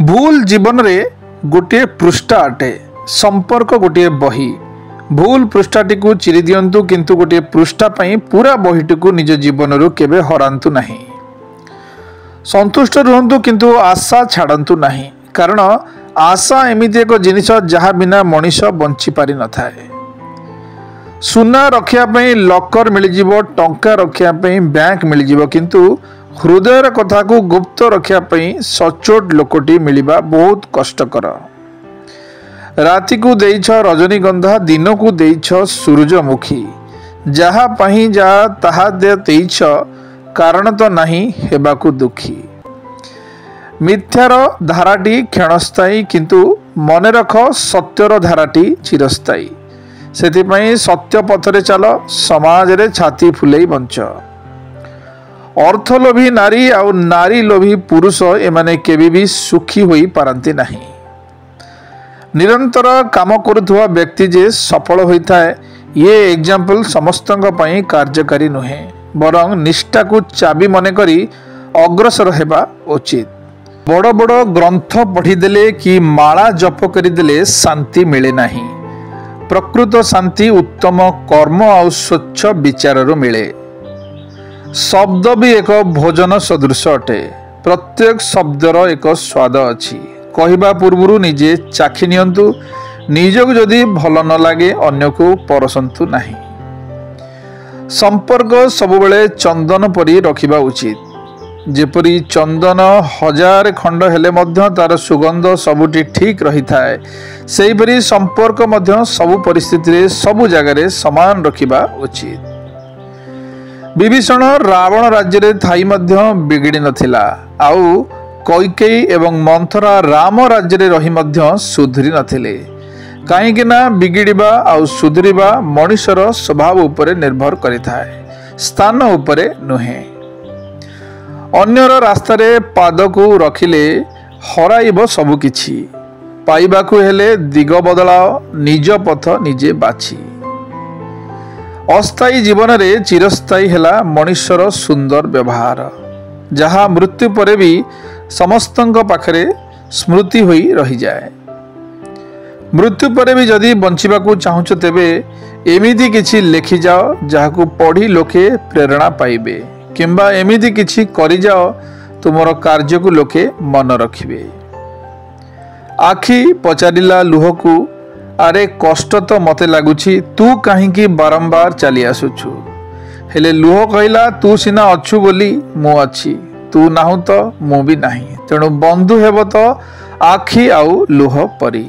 भूल जीवन रे गोटे पृष्ठा अटे संपर्क गोटे बही भूल पृष्ठाटी को चिरी दियंतु किंतु गोटे पृष्ठा पई पूरा बहीटी को निज जीवन रु केबे हरांतु नहीं। संतुष्ट रुहंतु किंतु आशा छाड़ंतु नहीं कारण आशा एमिति एक जिनिस जहाँ बिना मनीष बंची पारि न थाए। सुना रखिया पई लकर मिलिजिवो टंका रखिया पई बैंक मिलिजिवो किंतु हृदयर कथा को गुप्त रखिया पई सचोट लोकटी मिलिबा बहुत कष्टकर। राति को देइछ रजनीगंधा दिन को देइछ सूरजमुखी जहा पही जा ताहा देइछ कारण तो नहीं हेबाकू दुखी। मिथ्यार धाराटी क्षणस्थायी किंतु मन रख सत्यर धाराटी चिरस्थायी। सेथिपई सत्य पथरे चल समाज रे छाती फुलेई बंच। अर्थलोभी नारी आउ नारी लोभी पुरुष एमाने केबे भी सुखी होई पारंती नहीं। निरंतर काम करुवा व्यक्ति जे सफल होता है ये एग्जाम्पल समस्तंक पई कार्यकारी नुहे बरं निष्ठा को चाबी मन करी अग्रसर हेबा उचित। बड़ बड़ ग्रंथ पढ़ीदेले कि माला जप करिदेले शांति मिले नहीं। प्रकृत शांति उत्तम कर्म और स्वच्छ विचार मिले। शब्द भी एक भोजन सदृश अटे। प्रत्येक शब्दर एक स्वाद अच्छी कहवा पूर्व निजे चाखी नियंतु निजक जदि भल न लगे अन्य को परसंतु नहीं। संपर्क सबुबले चंदन परी रखिबा उचित। जेपरी चंदन 1000 खंड हेले मध्य तार सुगंध सबुटी ठीक रही थाए सेहीपरी संपर्क मध्य सबु परिस्थिति रे सबु जगह रे समान रखिबा उचित। विभीषण रावण राज्य रे थाई मध्य बिगड़ी नथिला आउ कैकेयी एवं मंथरा राम राज्य रे रही मध्य सुधरी नथिले काहेकि ना बिगिड़िबा आउ सुधरिबा मनुष्यर स्वभाव उपरे निर्भर करिथाए स्थान उपरे नुहे। अन्यर रास्ता रे पाद को रखिले हराइब सबु किछि पाइबाकू हेले दिग बदलाओ निज पथ निजे बाछि। अस्थायी जीवन रे चिरस्थायी हेला मनुष्यर सुंदर व्यवहार जहा मृत्यु परे भी समस्तंक पाखरे स्मृति होई रही जाए। मृत्यु परे भी जदि बंचिबाकू चाहुछ तेबे एमिति किछि लेखि जाओ जहाकू पढ़ी लोके प्रेरणा पाइबे किंबा एमिति किछि करि जाओ तुमर कार्य को लोके मन रखिबे। आखि पचारिला लुह को अरे कष्ट तो मते लगुछि तू कहीं बारंबार चली आसुछु हेले लुह कहला तू सिना अच्छु बोली मु अच्छी तू नाहु तो मु भी नहीं तेणु बंधु हेब तो आखि आउ लुह परी।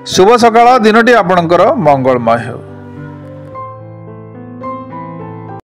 शुभ सकाळ दिनटी आपणकर मंगलमय हो।